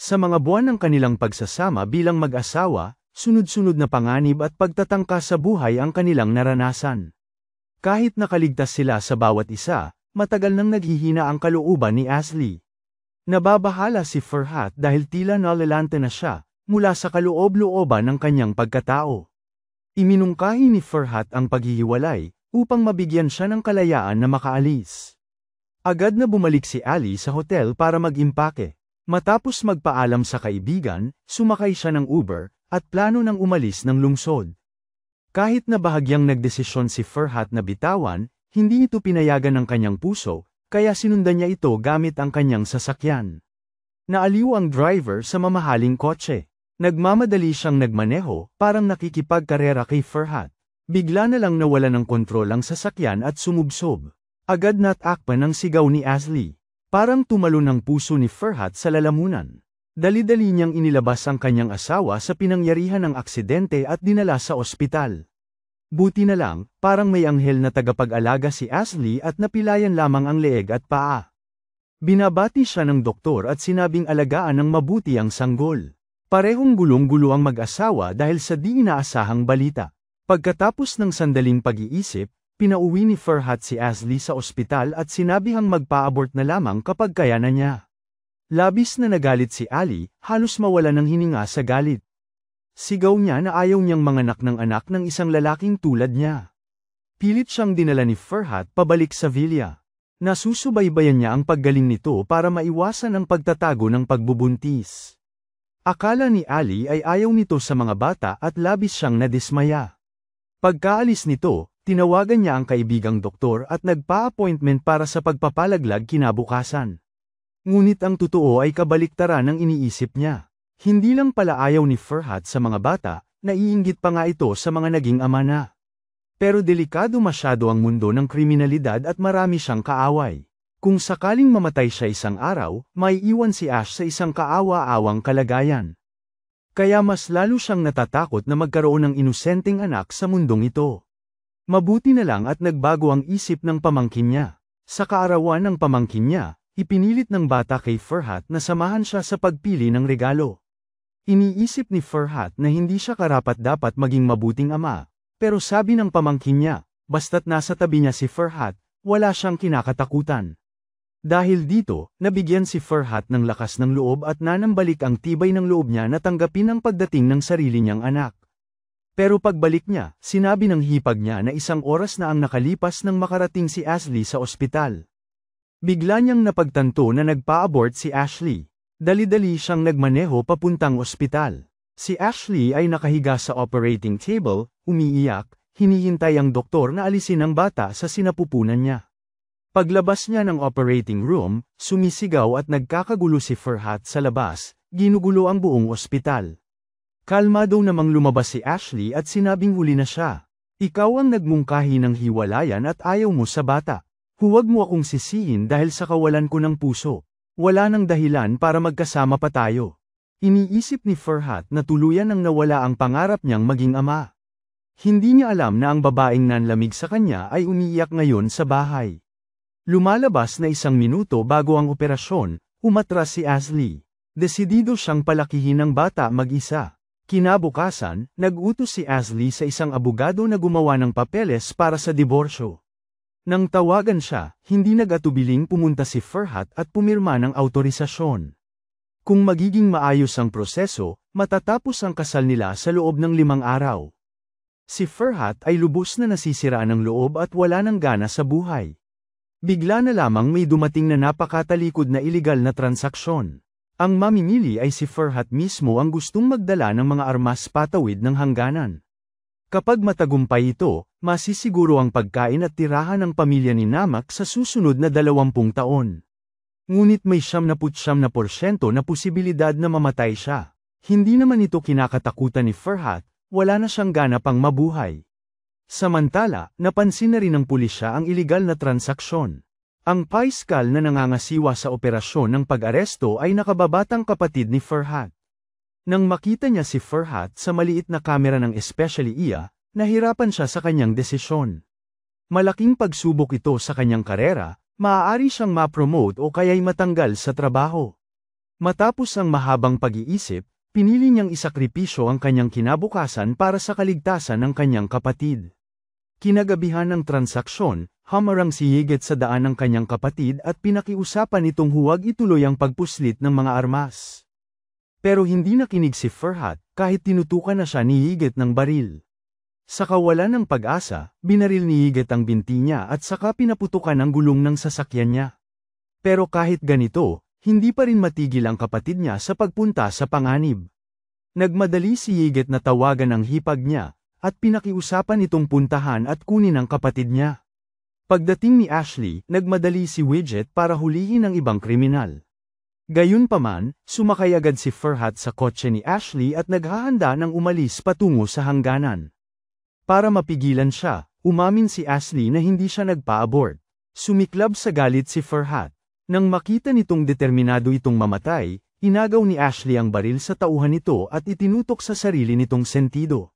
Sa mga buwan ng kanilang pagsasama bilang mag-asawa, sunod-sunod na panganib at pagtatangka sa buhay ang kanilang naranasan. Kahit nakaligtas sila sa bawat isa, matagal nang naghihina ang kalooban ni Ashley. Nababahala si Farhat dahil tila nalalante na siya, mula sa kaloob-looban ng kanyang pagkatao. Iminungkahi ni Farhat ang paghihiwalay, upang mabigyan siya ng kalayaan na makaalis. Agad na bumalik si Ali sa hotel para mag-impake. Matapos magpaalam sa kaibigan, sumakay siya ng Uber, at plano ng umalis ng lungsod. Kahit na bahagyang nagdesisyon si Farhat na bitawan, hindi ito pinayagan ng kanyang puso, kaya sinundan niya ito gamit ang kanyang sasakyan. Naaliw ang driver sa mamahaling kotse. Nagmamadali siyang nagmaneho, parang nakikipagkarera kay Farhat. Bigla na lang nawala ng kontrol ang sasakyan at sumubsob. Agad natakpan ang sigaw ni Ashley. Parang tumalon ang puso ni Farhat sa lalamunan. Dali-dali niyang inilabas ang kanyang asawa sa pinangyarihan ng aksidente at dinala sa ospital. Buti na lang, parang may anghel na tagapag-alaga si Ashley at napilayan lamang ang leeg at paa. Binabati siya ng doktor at sinabing alagaan ng mabuti ang sanggol. Parehong gulong-gulo ang mag-asawa dahil sa di inaasahang balita. Pagkatapos ng sandaling pag-iisip, pinauwi ni Farhat si Ashley sa ospital at sinabihang magpa-abort na lamang kapag kaya na niya. Labis na nagalit si Ali, halos mawala ng hininga sa galit. Sigaw niya na ayaw niyang manganak ng anak ng isang lalaking tulad niya. Pilit siyang dinala ni Farhat pabalik sa villa. Nasusubaybayan niya ang paggaling nito para maiwasan ang pagtatago ng pagbubuntis. Akala ni Ali ay ayaw nito sa mga bata at labis siyang nadismaya. Pagkaalis nito, tinawagan niya ang kaibigang doktor at nagpa-appointment para sa pagpapalaglag kinabukasan. Ngunit ang totoo ay kabaliktaran ng iniisip niya. Hindi lang pala ayaw ni Farhat sa mga bata, naiinggit pa nga ito sa mga naging ama na. Pero delikado masyado ang mundo ng kriminalidad at marami siyang kaaway. Kung sakaling mamatay siya isang araw, may iwan si Ash sa isang kaawa-awang kalagayan. Kaya mas lalo siyang natatakot na magkaroon ng inosenteng anak sa mundong ito. Mabuti na lang at nagbago ang isip ng pamangkin niya. Sa kaarawan ng pamangkin niya, ipinilit ng bata kay Farhat na samahan siya sa pagpili ng regalo. Iniisip ni Farhat na hindi siya karapat-dapat maging mabuting ama, pero sabi ng pamangkin niya, basta't nasa tabi niya si Farhat, wala siyang kinakatakutan. Dahil dito, nabigyan si Farhat ng lakas ng loob at nanambalik ang tibay ng loob niya na tanggapin ang pagdating ng sarili niyang anak. Pero pagbalik niya, sinabi ng hipag niya na isang oras na ang nakalipas nang makarating si Ashley sa ospital. Bigla niyang napagtanto na nagpa-abort si Ashley. Dali-dali siyang nagmaneho papuntang ospital. Si Ashley ay nakahiga sa operating table, umiiyak, hinihintay ang doktor na alisin ang bata sa sinapupunan niya. Paglabas niya ng operating room, sumisigaw at nagkakagulo si Farhat sa labas, ginugulo ang buong ospital. Kalmado namang lumabas si Ashley at sinabing huli na siya. Ikaw ang nagmungkahi ng hiwalayan at ayaw mo sa bata. Huwag mo akong sisihin dahil sa kawalan ko ng puso. Wala nang dahilan para magkasama pa tayo. Iniisip ni Farhat na tuluyan nang nawala ang pangarap niyang maging ama. Hindi niya alam na ang babaeng nanlamig sa kanya ay umiiyak ngayon sa bahay. Lumalabas na 1 minuto bago ang operasyon, umatras si Ashley. Desidido siyang palakihin ang bata mag-isa. Kinabukasan, nag-utos si Ashley sa isang abogado na gumawa ng papeles para sa diborsyo. Nang tawagan siya, hindi nag-atubiling pumunta si Farhat at pumirma ng autorisasyon. Kung magiging maayos ang proseso, matatapos ang kasal nila sa loob ng 5 araw. Si Farhat ay lubos na nasisira ng loob at wala ng gana sa buhay. Bigla na lamang may dumating na napakatalikod na iligal na transaksyon. Ang mamimili ay si Farhat mismo ang gustong magdala ng mga armas patawid ng hangganan. Kapag matagumpay ito, masisiguro ang pagkain at tirahan ng pamilya ni Namak sa susunod na 20 taon. Ngunit may 79% na posibilidad na mamatay siya. Hindi naman ito kinakatakutan ni Farhat, wala na siyang gana pang mabuhay. Samantala, napansin na rin ng pulisya ang iligal na transaksyon. Ang paiskal na nangangasiwa sa operasyon ng pag-aresto ay nakababatang kapatid ni Farhat. Nang makita niya si Farhat sa maliit na kamera ng especially iya, nahirapan siya sa kanyang desisyon. Malaking pagsubok ito sa kanyang karera, maaari siyang ma-promote o kaya'y matanggal sa trabaho. Matapos ang mahabang pag-iisip, pinili niyang isakripisyo ang kanyang kinabukasan para sa kaligtasan ng kanyang kapatid. Kinagabihan ng transaksyon, humarang si Yiget sa daan ng kanyang kapatid at pinakiusapan itong huwag ituloy ang pagpuslit ng mga armas. Pero hindi nakinig si Farhat, kahit tinutukan na siya ni Yiget ng baril. Sa kawalan ng pag-asa, binaril ni Yiget ang binti niya at saka pinaputukan ang gulong ng sasakyan niya. Pero kahit ganito, hindi pa rin matigil ang kapatid niya sa pagpunta sa panganib. Nagmadali si Yiget na tawagan ang hipag niya, at pinakiusapan itong puntahan at kunin ang kapatid niya. Pagdating ni Ashley, nagmadali si Widget para hulihin ang ibang kriminal. Gayunpaman, sumakay agad si Farhat sa kotse ni Ashley at naghahanda ng umalis patungo sa hangganan. Para mapigilan siya, umamin si Ashley na hindi siya nagpa-abort. Sumiklab sa galit si Farhat. Nang makita nitong determinado itong mamatay, inagaw ni Ashley ang baril sa tauhan nito at itinutok sa sarili nitong sentido.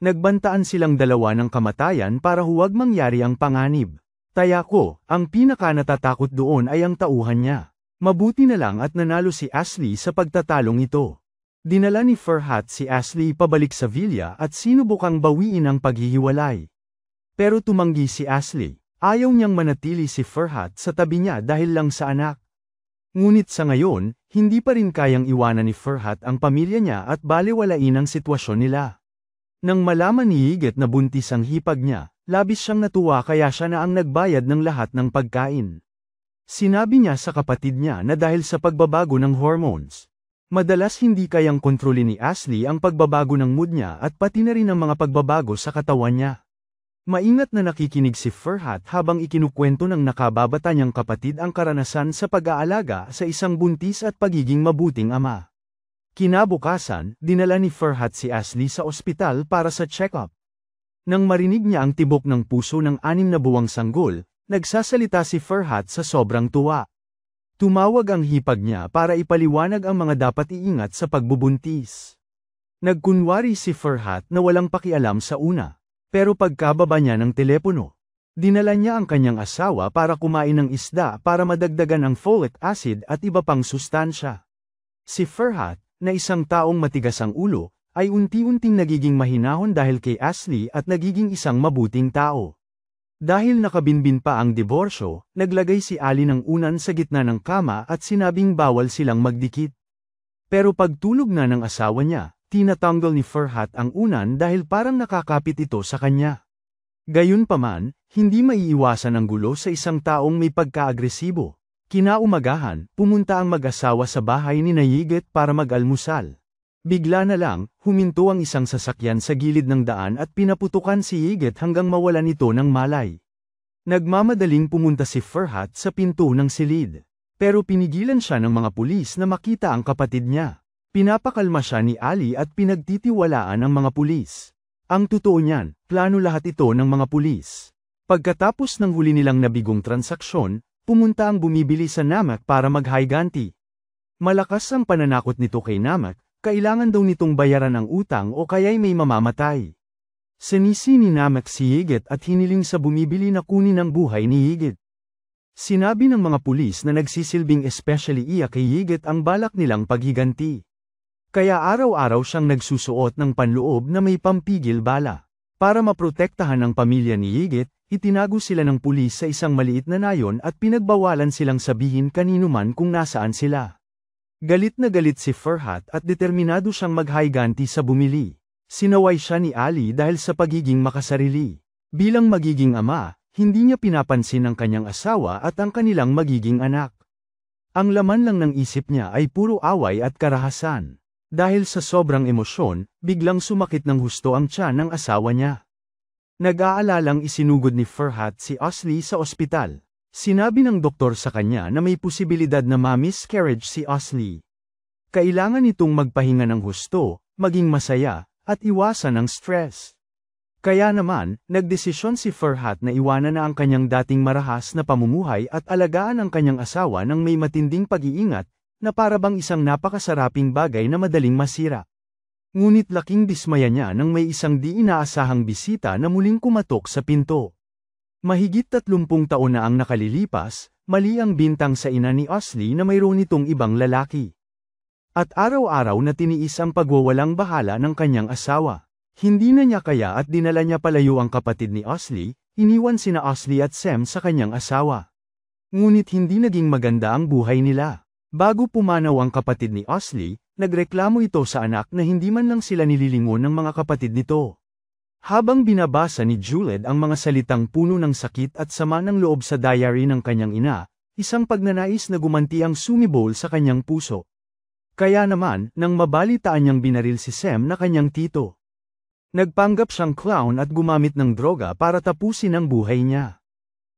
Nagbantaan silang dalawa ng kamatayan para huwag mangyari ang panganib. Tayako, ang pinaka-natatakot doon ay ang tauhan niya. Mabuti na lang at nanalo si Ashley sa pagtatalong ito. Dinala ni Farhat si Ashley pabalik sa villa at sinubukang bawiin ang paghihiwalay. Pero tumanggi si Ashley. Ayaw niyang manatili si Farhat sa tabi niya dahil lang sa anak. Ngunit sa ngayon, hindi pa rin kayang iwanan ni Farhat ang pamilya niya at balewalain ang sitwasyon nila. Nang malaman ni Yiget na buntis ang hipag niya, labis siyang natuwa kaya siya na ang nagbayad ng lahat ng pagkain. Sinabi niya sa kapatid niya na dahil sa pagbabago ng hormones, madalas hindi kayang kontrolin ni Ashley ang pagbabago ng mood niya at pati na rin ang mga pagbabago sa katawan niya. Maingat na nakikinig si Farhat habang ikinukwento ng nakababata niyang kapatid ang karanasan sa pag-aalaga sa isang buntis at pagiging mabuting ama. Kinabukasan, dinala ni Farhat si Ashley sa ospital para sa check-up. Nang marinig niya ang tibok ng puso ng 6 na buwang sanggol, nagsasalita si Farhat sa sobrang tuwa. Tumawag ang hipag niya para ipaliwanag ang mga dapat iingat sa pagbubuntis. Nagkunwari si Farhat na walang pakialam sa una. Pero pagkababa niya ng telepono, dinala niya ang kanyang asawa para kumain ng isda para madagdagan ang folic acid at iba pang sustansya. Si Farhat, na isang taong matigas ang ulo, ay unti-unting nagiging mahinahon dahil kay Ashley at nagiging isang mabuting tao. Dahil nakabinbin pa ang diborsyo, naglagay si Ali ng unan sa gitna ng kama at sinabing bawal silang magdikit. Pero pagtulog na ng asawa niya, tinatanggal ni Farhat ang unan dahil parang nakakapit ito sa kanya. Gayunpaman, hindi maiiwasan ang gulo sa isang taong may pagka-agresibo. Kinaumagahan, pumunta ang mag-asawa sa bahay ni Yiget para mag-almusal. Bigla na lang, huminto ang isang sasakyan sa gilid ng daan at pinaputukan si Yiget hanggang mawalan ito ng malay. Nagmamadaling pumunta si Farhat sa pinto ng silid. Pero pinigilan siya ng mga pulis na makita ang kapatid niya. Pinapakalma siya ni Ali at pinagtitiwalaan ang mga pulis. Ang totoo niyan, plano lahat ito ng mga pulis. Pagkatapos ng huli nilang nabigong transaksyon, pumunta ang bumibili sa Namak para mag-higanti. Malakas ang pananakot nito kay Namak. Kailangan daw nitong bayaran ang utang o kaya'y may mamamatay. Sinisi ni Namak si Yiget at hiniling sa bumibili na kunin ang buhay ni Yiget. Sinabi ng mga pulis na nagsisilbing especially iya kay Yiget ang balak nilang paghiganti. Kaya araw-araw siyang nagsusuot ng panloob na may pampigil bala. Para maprotektahan ang pamilya ni Yiget, itinago sila ng pulis sa isang maliit na nayon at pinagbawalan silang sabihin kanino man kung nasaan sila. Galit na galit si Farhat at determinado siyang maghiganti sa bumili. Sinaway siya ni Ali dahil sa pagiging makasarili. Bilang magiging ama, hindi niya pinapansin ang kanyang asawa at ang kanilang magiging anak. Ang laman lang ng isip niya ay puro away at karahasan. Dahil sa sobrang emosyon, biglang sumakit ng husto ang tiyan ng asawa niya. Nag-aalalang isinugod ni Farhat si Ashley sa ospital. Sinabi ng doktor sa kanya na may posibilidad na ma-miscarriage si Ashley. Kailangan itong magpahinga ng husto, maging masaya, at iwasan ang stress. Kaya naman, nagdesisyon si Farhat na iwanan na ang kanyang dating marahas na pamumuhay at alagaan ang kanyang asawa ng may matinding pag-iingat, na parabang isang napakasaraping bagay na madaling masira. Ngunit laking dismaya niya nang may isang di inaasahang bisita na muling kumatok sa pinto. Mahigit 30 taon na ang nakalilipas, mali ang bintang sa ina ni Ashley na mayroon itong ibang lalaki. At araw-araw na tiniis ang pagwawalang bahala ng kanyang asawa. Hindi na niya kaya at dinala niya palayo ang kapatid ni Osley, iniwan sina Osley at Sem sa kanyang asawa. Ngunit hindi naging maganda ang buhay nila. Bago pumanaw ang kapatid ni Osley, nagreklamo ito sa anak na hindi man lang sila nililingon ng mga kapatid nito. Habang binabasa ni Juliet ang mga salitang puno ng sakit at sama ng loob sa diary ng kanyang ina, isang pagnanais na gumanti ang sumibol sa kanyang puso. Kaya naman, nang mabalitaan niyang binaril si Sem na kanyang tito. Nagpanggap siyang clown at gumamit ng droga para tapusin ang buhay niya.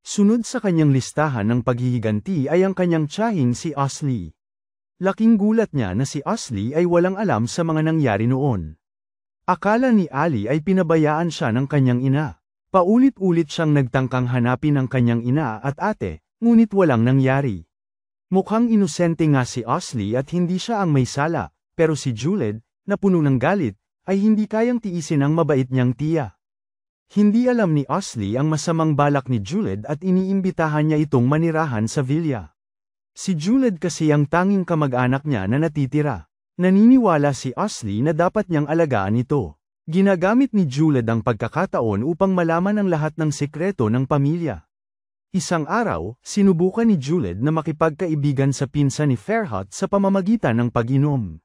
Sunod sa kanyang listahan ng paghihiganti ay ang kanyang tiyahing si Osley. Laking gulat niya na si Osley ay walang alam sa mga nangyari noon. Akala ni Ali ay pinabayaan siya ng kanyang ina. Paulit-ulit siyang nagtangkang hanapin ang kanyang ina at ate, ngunit walang nangyari. Mukhang inosente nga si Osley at hindi siya ang may sala, pero si Juliet, na puno ng galit, ay hindi kayang tiisin ang mabait niyang tiya. Hindi alam ni Osley ang masamang balak ni Juliet at iniimbitahan niya itong manirahan sa villa. Si Juliet kasi ang tanging kamag-anak niya na natitira. Naniniwala si Osley na dapat niyang alagaan ito. Ginagamit ni Juliet ang pagkakataon upang malaman ang lahat ng sekreto ng pamilya. Isang araw, sinubukan ni Juliet na makipagkaibigan sa pinsan ni Fairhot sa pamamagitan ng pag-inom.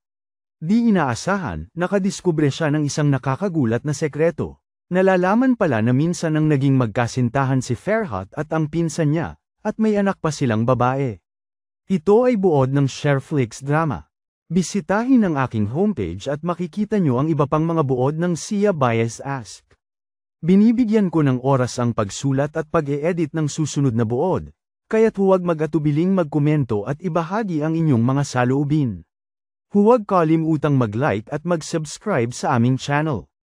Di inaasahan, nakadiskubre siya ng isang nakakagulat na sekreto. Nalalaman pala na minsan nang naging magkasintahan si Fairhot at ang pinsan niya, at may anak pa silang babae. Ito ay buod ng Shareflix drama. Bisitahin ang aking homepage at makikita nyo ang iba pang mga buod ng Sia Baez Ask. Binibigyan ko ng oras ang pagsulat at pag-e-edit ng susunod na buod, kaya't huwag mag-atubiling magkomento at ibahagi ang inyong mga saloobin. Huwag kalimutang mag-like at mag-subscribe sa aming channel.